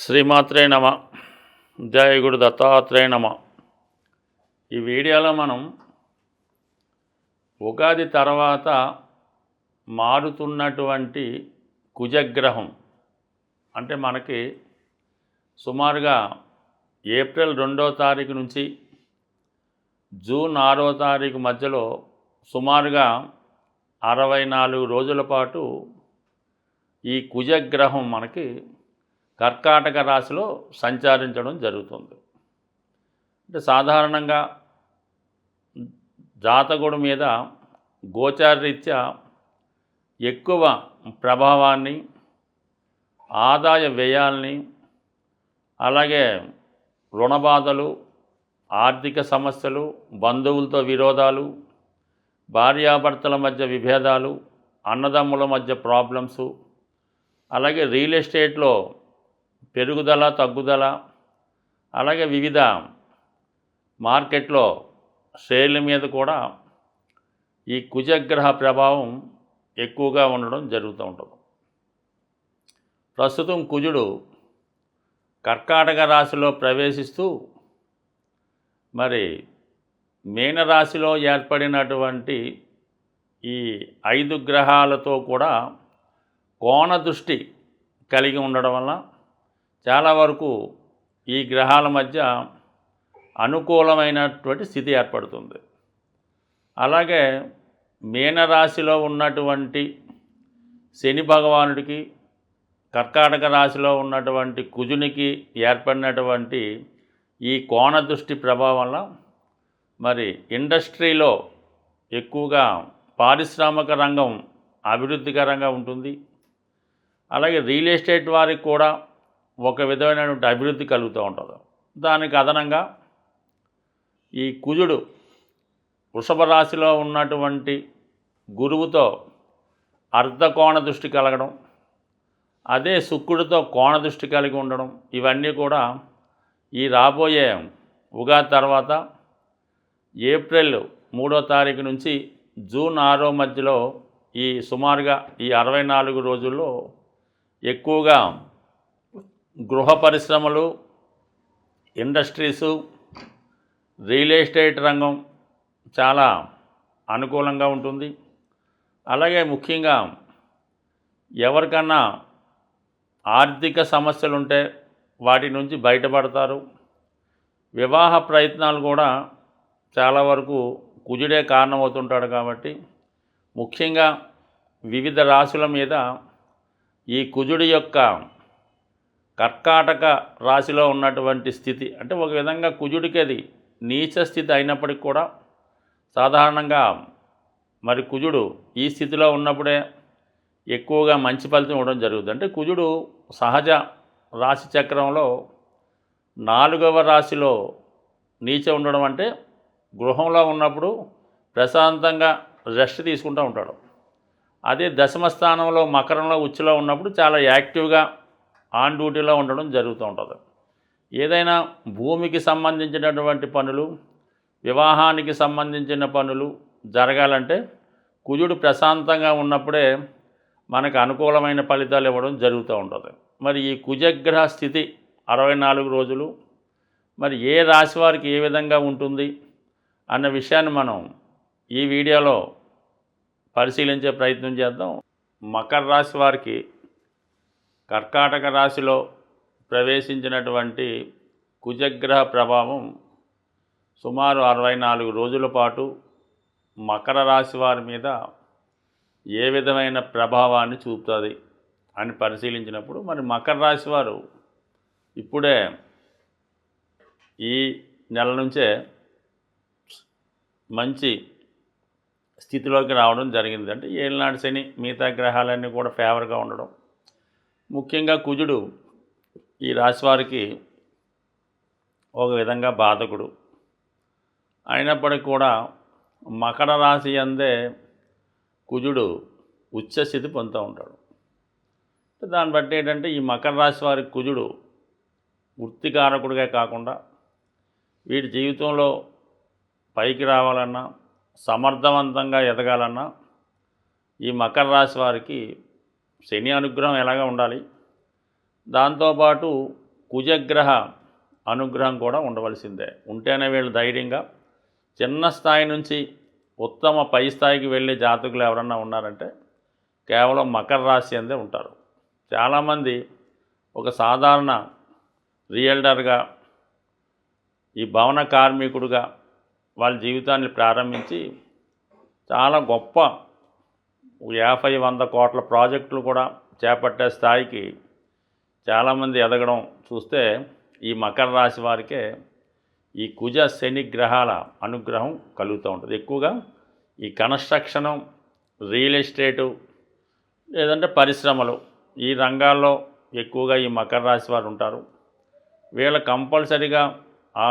శ్రీమాత్రే నమ. జయ గురు దత్తాత్రేయ నమ. ఈ వీడియోలో మనం ఉగాది తర్వాత మారుతున్నటువంటి కుజగ్రహం అంటే మనకి సుమారుగా ఏప్రిల్ 2వ తారీఖు నుంచి జూన్ 6వ తారీఖు మధ్యలో సుమారుగా 64 రోజుల పాటు ఈ కుజగ్రహం మనకి కర్కాటక రాశిలో సంచరించడం జరుగుతుంది. అంటే సాధారణంగా జాతకుడి మీద గోచారరీత్యా ఎక్కువ ప్రభావాన్ని, ఆదాయ వ్యయాల్ని, అలాగే రుణబాధలు, ఆర్థిక సమస్యలు, బంధువులతో విరోధాలు, భార్యాభర్తల మధ్య విభేదాలు, అన్నదమ్ముల మధ్య ప్రాబ్లమ్సు, అలాగే రియల్ ఎస్టేట్లో పెరుగుదల తగ్గుదల, అలాగే వివిధ మార్కెట్లో షేర్ల మీద కూడా ఈ కుజగ్రహ ప్రభావం ఎక్కువగా ఉండడం జరుగుతూ ఉంటుంది. ప్రస్తుతం కుజుడు కర్కాటక రాశిలో ప్రవేశిస్తూ మరి మీనరాశిలో ఏర్పడినటువంటి ఈ 5 గ్రహాలతో కూడా కోణ దృష్టి కలిగి ఉండడం వల్ల చాలా వరకు ఈ గ్రహాల మధ్య అనుకూలమైనటువంటి స్థితి ఏర్పడుతుంది. అలాగే మీనరాశిలో ఉన్నటువంటి శని భగవానుడికి, కర్కాటక రాశిలో ఉన్నటువంటి కుజునికి ఏర్పడినటువంటి ఈ కోణ దృష్టి ప్రభావం వల్ల మరి ఇండస్ట్రీలో ఎక్కువగా పారిశ్రామిక రంగం అభివృద్ధికరంగా ఉంటుంది. అలాగే రియల్ ఎస్టేట్ వారికి కూడా ఒక విధమైనటువంటి అభివృద్ధి కలుగుతూ ఉంటుంది. దానికి అదనంగా ఈ కుజుడు వృషభ రాశిలో ఉన్నటువంటి గురువుతో అర్ధకోణ దృష్టి కలగడం, అదే శుక్రుడితో కోణ దృష్టి కలిగి ఉండడం, ఇవన్నీ కూడా ఈ రాబోయే ఉగాది తర్వాత ఏప్రిల్ 3వ తారీఖు నుంచి జూన్ 6వ మధ్యలో ఈ సుమారుగా ఈ 64 రోజుల్లో ఎక్కువగా గృహ పరిశ్రమలు, ఇండస్ట్రీసు, రియల్ ఎస్టేట్ రంగం చాలా అనుకూలంగా ఉంటుంది. అలాగే ముఖ్యంగా ఎవరికన్నా ఆర్థిక సమస్యలు ఉంటే వాటి నుంచి బయటపడతారు. వివాహ ప్రయత్నాలు కూడా చాలా వరకు కుజుడే కారణమవుతుంటాడు కాబట్టి ముఖ్యంగా వివిధ రాశుల మీద ఈ కుజుడి యొక్క కర్కాటక రాశిలో ఉన్నటువంటి స్థితి అంటే ఒక విధంగా కుజుడికి అది నీచ స్థితి అయినప్పటికీ కూడా సాధారణంగా మరి కుజుడు ఈ స్థితిలో ఉన్నప్పుడే ఎక్కువగా మంచి ఫలితం ఇవ్వడం జరుగుతుంది. అంటే కుజుడు సహజ రాశి చక్రంలో 4వ రాశిలో నీచ ఉండడం అంటే గృహంలో ఉన్నప్పుడు ప్రశాంతంగా రెస్ట్ తీసుకుంటూ ఉంటాడు. అదే దశమ స్థానంలో మకరంలో ఉచ్చులో ఉన్నప్పుడు చాలా యాక్టివ్గా ఆన్ డ్యూటీలో ఉండడం జరుగుతూ ఉంటుంది. ఏదైనా భూమికి సంబంధించినటువంటి పనులు, వివాహానికి సంబంధించిన పనులు జరగాలంటే కుజుడు ప్రశాంతంగా ఉన్నప్పుడే మనకు అనుకూలమైన ఫలితాలు ఇవ్వడం జరుగుతూ ఉంటుంది. మరి ఈ కుజగ్రహ స్థితి 64 రోజులు మరి ఏ రాశి వారికి ఏ విధంగా ఉంటుంది అన్న విషయాన్ని మనం ఈ వీడియోలో పరిశీలించే ప్రయత్నం చేద్దాం. మకర రాశి వారికి కర్కాటక రాశిలో ప్రవేశించినటువంటి కుజగ్రహ ప్రభావం సుమారు 64 రోజుల పాటు మకర రాశి వారి మీద ఏ విధమైన ప్రభావాన్ని చూపుతుంది అని పరిశీలించినప్పుడు మరి మకర రాశి వారు ఇప్పుడే ఈ నెల నుంచే మంచి స్థితిలోకి రావడం జరిగింది. అంటే ఏళ్ళనాటి శని మిగతా గ్రహాలన్నీ కూడా ఫేవర్గా ఉండడం, ముఖ్యంగా కుజుడు ఈ రాశి వారికి ఒక విధంగా బాధకుడు అయినప్పటికీ కూడా మకర రాశి అందే కుజుడు ఉచ్చస్థితి పొందుతూ ఉంటాడు. దాన్ని బట్టి ఏంటంటే ఈ మకర రాశి వారికి కుజుడు వృత్తికారకుడిగా కాకుండా వీడి జీవితంలో పైకి రావాలన్నా, సమర్థవంతంగా ఎదగాలన్నా ఈ మకర రాశి వారికి శని అనుగ్రహం ఎలాగా ఉండాలి, దాంతోపాటు కుజగ్రహ అనుగ్రహం కూడా ఉండవలసిందే. ఉంటేనే వీళ్ళు ధైర్యంగా చిన్న స్థాయి నుంచి ఉత్తమ పై స్థాయికి వెళ్ళే జాతకులు ఎవరన్నా ఉన్నారంటే కేవలం మకర రాశి అందే ఉంటారు. చాలామంది ఒక సాధారణ రియల్టర్గా, ఈ భవన కార్మికుడుగా వాళ్ళ జీవితాన్ని ప్రారంభించి చాలా గొప్ప 50-100 కోట్ల ప్రాజెక్టులు కూడా చేపట్టే స్థాయికి చాలామంది ఎదగడం చూస్తే ఈ మకర రాశి వారికే ఈ కుజ శని గ్రహాల అనుగ్రహం కలుగుతూ ఉంటుంది. ఎక్కువగా ఈ కన్స్ట్రక్షను, రియల్ ఎస్టేటు, లేదంటే పరిశ్రమలు, ఈ రంగాల్లో ఎక్కువగా ఈ మకర రాశి వారు ఉంటారు. వీళ్ళు కంపల్సరిగా ఆ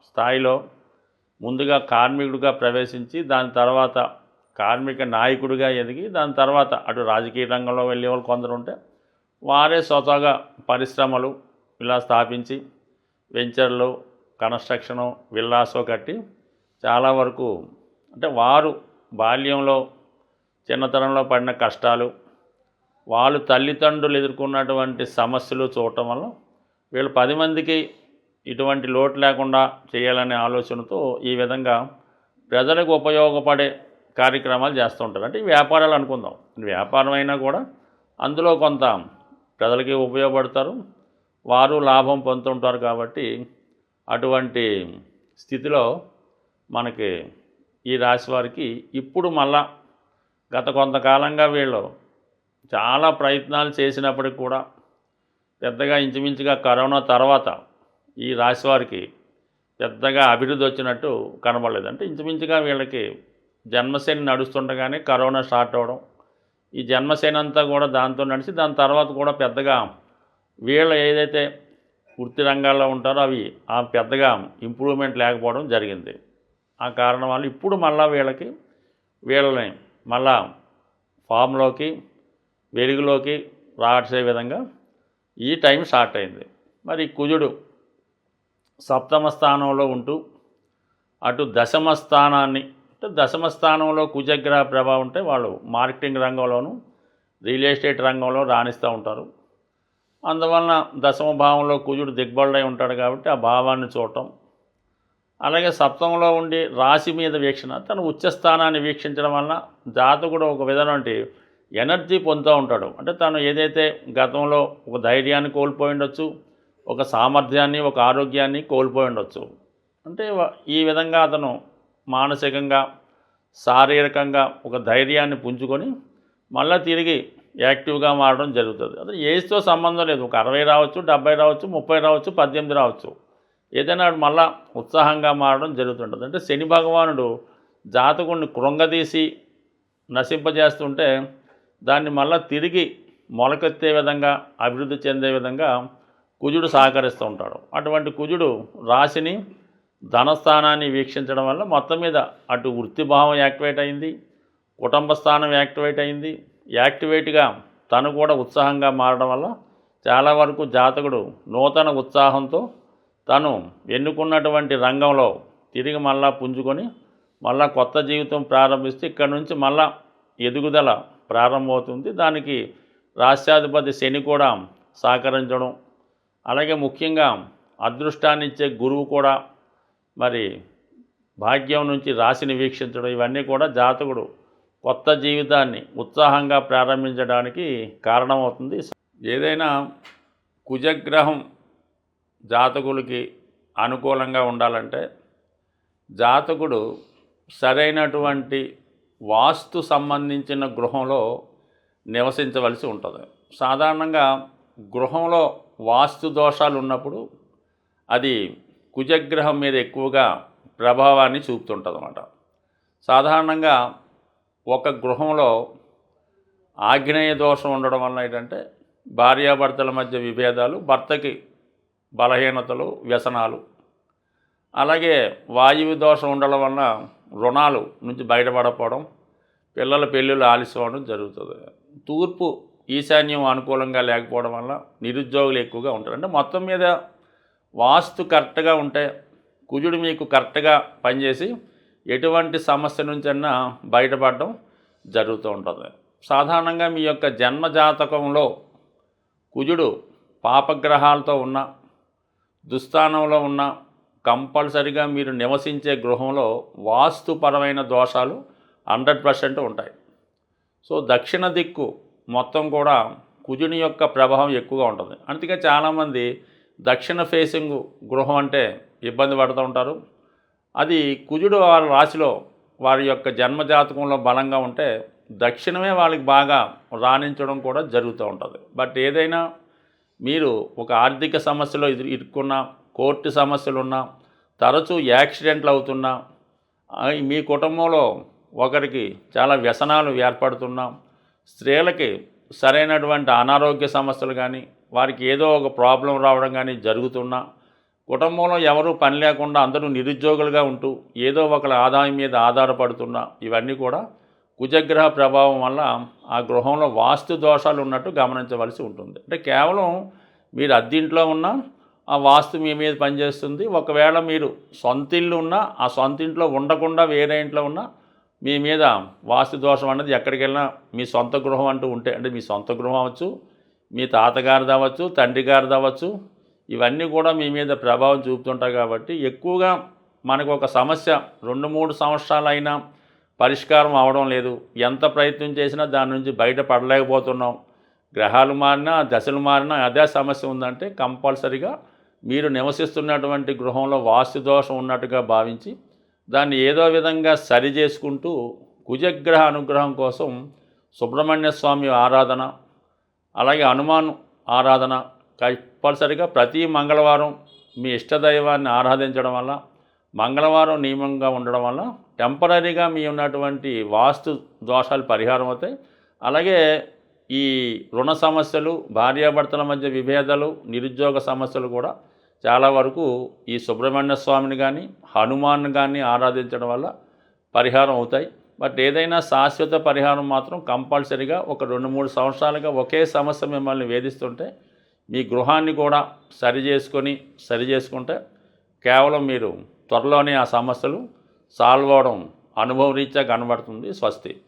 స్థాయిలో ముందుగా కార్మికుడిగా ప్రవేశించి దాని తర్వాత కార్మిక నాయకుడిగా ఎదిగి దాని తర్వాత అటు రాజకీయ రంగంలో వెళ్ళే వాళ్ళు కొందరు ఉంటే వారే స్వతహాగా పరిశ్రమలు ఇలా స్థాపించి వెంచర్లు, కన్స్ట్రక్షను, విల్లాసో కట్టి చాలా వరకు అంటే వారు బాల్యంలో చిన్నతనంలో పడిన కష్టాలు, వాళ్ళు తల్లిదండ్రులు ఎదుర్కొన్నటువంటి సమస్యలు చూడటం వల్ల వీళ్ళు 10 మందికి ఇటువంటి లోటు లేకుండా చేయాలనే ఆలోచనతో ఈ విధంగా ప్రజలకు ఉపయోగపడే కార్యక్రమాలు చేస్తూ ఉంటారు. అంటే వ్యాపారాలు అనుకుందాం, వ్యాపారం అయినా కూడా అందులో కొంత ప్రజలకి ఉపయోగపడతారు, వారు లాభం పొందుతుంటారు. కాబట్టి అటువంటి స్థితిలో మనకి ఈ రాశి వారికి ఇప్పుడు మళ్ళా గత కొంతకాలంగా వీళ్ళు చాలా ప్రయత్నాలు చేసినప్పటికి కూడా పెద్దగా ఇంచుమించుగా కరోనా తర్వాత ఈ రాశి వారికి పెద్దగా అభివృద్ధి వచ్చినట్టు కనబడలేదు. అంటే ఇంచుమించుగా వీళ్ళకి జన్మశని నడుస్తుండగానే కరోనా స్టార్ట్ అవ్వడం, ఈ జన్మశని అంతా కూడా దాంతో నడిచి దాని తర్వాత కూడా పెద్దగా వీళ్ళు ఏదైతే వృత్తి రంగాల్లో ఉంటారో అవి పెద్దగా ఇంప్రూవ్మెంట్ లేకపోవడం జరిగింది. ఆ కారణం వల్ల ఇప్పుడు మళ్ళీ వీళ్ళని మళ్ళా ఫామ్లోకి, వెలుగులోకి రాసే విధంగా ఈ టైం స్టార్ట్ అయింది. మరి కుజుడు సప్తమ స్థానంలో ఉంటూ అటు దశమ స్థానాన్ని, అంటే దశమ స్థానంలో కుజగ్రహ ప్రభావం ఉంటే వాళ్ళు మార్కెటింగ్ రంగంలోనూ, రియల్ ఎస్టేట్ రంగంలో రాణిస్తూ ఉంటారు. అందువలన దశమ భావంలో కుజుడు దిగ్బలుడై ఉంటాడు కాబట్టి ఆ భావాన్ని చూడటం, అలాగే సప్తమంలో ఉండి రాశి మీద వీక్షణ, తన ఉచ్చస్థానాన్ని వీక్షించడం వలన జాతకుడు ఒక విధమైన ఎనర్జీ పొందుతూ ఉంటాడు. అంటే తను ఏదైతే గతంలో ఒక ధైర్యాన్ని కోల్పోయి ఉండొచ్చు, ఒక సామర్థ్యాన్ని, ఒక ఆరోగ్యాన్ని కోల్పోయి ఉండొచ్చు. అంటే ఈ విధంగా అతను మానసికంగా, శారీరకంగా ఒక ధైర్యాన్ని పుంజుకొని మళ్ళీ తిరిగి యాక్టివ్గా మారడం జరుగుతుంది. అది ఏజ్తో సంబంధం లేదు. ఒక 60 రావచ్చు, 70 రావచ్చు, 30 రావచ్చు, 18 రావచ్చు, ఏదైనా మళ్ళా ఉత్సాహంగా మారడం జరుగుతుంటుంది. అంటే శని భగవానుడు జాతకుడిని కృంగదీసి నశింపజేస్తుంటే దాన్ని మళ్ళీ తిరిగి మొలకెత్తే విధంగా, అభివృద్ధి చెందే విధంగా కుజుడు సహకరిస్తూ ఉంటాడు. అటువంటి కుజుడు రాశిని, ధనస్థానాన్ని వీక్షించడం వల్ల మొత్తం మీద అటు వృత్తిభావం యాక్టివేట్ అయింది, కుటుంబ స్థానం యాక్టివేట్ అయింది, యాక్టివేట్గా తను కూడా ఉత్సాహంగా మారడం వల్ల చాలా వరకు జాతకుడు నూతన ఉత్సాహంతో తను ఎన్నుకున్నటువంటి రంగంలో తిరిగి మళ్ళా పుంజుకొని మళ్ళా కొత్త జీవితం ప్రారంభిస్తే ఇక్కడి నుంచి మళ్ళా ఎదుగుదల ప్రారంభమవుతుంది. దానికి రాష్ట్రాధిపతి శని కూడా సహకరించడం, అలాగే ముఖ్యంగా అదృష్టాన్ని ఇచ్చే గురువు కూడా మరి భాగ్యం నుంచి రాశిని వీక్షించడం, ఇవన్నీ కూడా జాతకుడు కొత్త జీవితాన్ని ఉత్సాహంగా ప్రారంభించడానికి కారణమవుతుంది. ఏదైనా కుజగ్రహం జాతకులకి అనుకూలంగా ఉండాలంటే జాతకుడు సరైనటువంటి వాస్తు సంబంధించిన గృహంలో నివసించవలసి ఉంటుంది. సాధారణంగా గృహంలో వాస్తు దోషాలు ఉన్నప్పుడు అది కుజగ్రహం మీద ఎక్కువగా ప్రభావాన్ని చూపుతుంటుంది అన్నమాట. సాధారణంగా ఒక గృహంలో ఆగ్నేయ దోషం ఉండడం వల్ల ఏంటంటే భార్యాభర్తల మధ్య విభేదాలు, భర్తకి బలహీనతలు, వ్యసనాలు, అలాగే వాయువు దోషం ఉండడం వల్ల రుణాలు నుంచి బయటపడకపోవడం, పిల్లల పెళ్ళిళ్ళు ఆలస్యం అవడం జరుగుతుంది. తూర్పు ఈశాన్యం అనుకూలంగా లేకపోవడం వల్ల నిరుద్యోగులు ఎక్కువగా ఉంటారు. అంటే మొత్తం మీద వాస్తు కరెక్ట్గా ఉంటే కుజుడు మీకు కరెక్ట్గా పనిచేసి ఎటువంటి సమస్య నుంచైనా బయటపడడం జరుగుతూ ఉంటుంది. సాధారణంగా మీ యొక్క జన్మజాతకంలో కుజుడు పాపగ్రహాలతో ఉన్న దుస్థానంలో ఉన్న కంపల్సరిగా మీరు నివసించే గృహంలో వాస్తుపరమైన దోషాలు 100% ఉంటాయి. సో దక్షిణ దిక్కు మొత్తం కూడా కుజుని యొక్క ప్రభావం ఎక్కువగా ఉంటుంది. అందుకే చాలామంది దక్షిణ ఫేసింగ్ గృహం అంటే ఇబ్బంది పడుతూ ఉంటారు. అది కుజుడు వారి రాశిలో వారి యొక్క జన్మజాతకంలో బలంగా ఉంటే దక్షిణమే వాళ్ళకి బాగా రాణించడం కూడా జరుగుతూ ఉంటుంది. బట్ ఏదైనా మీరు ఒక ఆర్థిక సమస్యలో ఇరుక్కున్నా, కోర్టు సమస్యలున్నా, తరచూ యాక్సిడెంట్లు అవుతున్నా, మీ కుటుంబంలో ఒకరికి చాలా వ్యసనాలు ఏర్పడుతున్నా, స్త్రీలకి సరైనటువంటి అనారోగ్య సమస్యలు కానీ, వారికి ఏదో ఒక ప్రాబ్లం రావడం కానీ జరుగుతున్నా, కుటుంబంలో ఎవరూ పని లేకుండా అందరూ నిరుద్యోగులుగా ఉంటూ ఏదో ఒకరి ఆదాయం మీద ఆధారపడుతున్నా, ఇవన్నీ కూడా కుజగ్రహ ప్రభావం వల్ల ఆ గృహంలో వాస్తు దోషాలు ఉన్నట్టు గమనించవలసి ఉంటుంది. అంటే కేవలం మీరు అద్దింట్లో ఉన్నా ఆ వాస్తు మీ మీద పనిచేస్తుంది. ఒకవేళ మీరు సొంత ఇల్లు ఉన్నా ఆ సొంత ఇంట్లో ఉండకుండా వేరే ఇంట్లో ఉన్నా మీ మీద వాస్తు దోషం అనేది ఎక్కడికి వెళ్ళినా మీ సొంత గృహం అంటూ ఉంటే, అంటే మీ సొంత గృహం అవ్వచ్చు, మీ తాతగారిది అవ్వచ్చు, తండ్రి గారిది అవ్వచ్చు, ఇవన్నీ కూడా మీ మీద ప్రభావం చూపుతుంటాయి. కాబట్టి ఎక్కువగా మనకు ఒక సమస్య 2-3 సంవత్సరాలైనా పరిష్కారం అవడం లేదు. ఎంత ప్రయత్నం చేసినా దాని నుంచి బయటపడలేకపోతున్నాం. గ్రహాలు మారినా, దశలు మారినా అదే సమస్య ఉందంటే కంపల్సరిగా మీరు నివసిస్తున్నటువంటి గృహంలో వాస్తు దోషం ఉన్నట్టుగా భావించి దాన్ని ఏదో విధంగా సరి చేసుకుంటూ కుజగ్రహ అనుగ్రహం కోసం సుబ్రహ్మణ్య స్వామి ఆరాధన, అలాగే హనుమాన్ ఆరాధన కంపల్సరిగా ప్రతి మంగళవారం మీ ఇష్టదైవాన్ని ఆరాధించడం వల్ల, మంగళవారం నియమంగా ఉండడం వల్ల టెంపరీగా మీ ఉన్నటువంటి వాస్తు దోషాలు పరిహారం అవుతాయి. అలాగే ఈ రుణ సమస్యలు, భార్యాభర్తల మధ్య విభేదాలు, నిరుద్యోగ సమస్యలు కూడా చాలా వరకు ఈ సుబ్రహ్మణ్య స్వామిని కానీ హనుమాన్ కానీ ఆరాధించడం వల్ల పరిహారం అవుతాయి. బట్ ఏదైనా శాశ్వత పరిహారం మాత్రం కంపల్సరిగా ఒక 2-3 సంవత్సరాలుగా ఒకే సమస్య మిమ్మల్ని వేధిస్తుంటే మీ గృహాన్ని కూడా సరి చేసుకుంటే కేవలం మీరు త్వరలోనే ఆ సమస్యలు సాల్వ్ అవడం అనుభవరీత్యా కనబడుతుంది. స్వస్తి.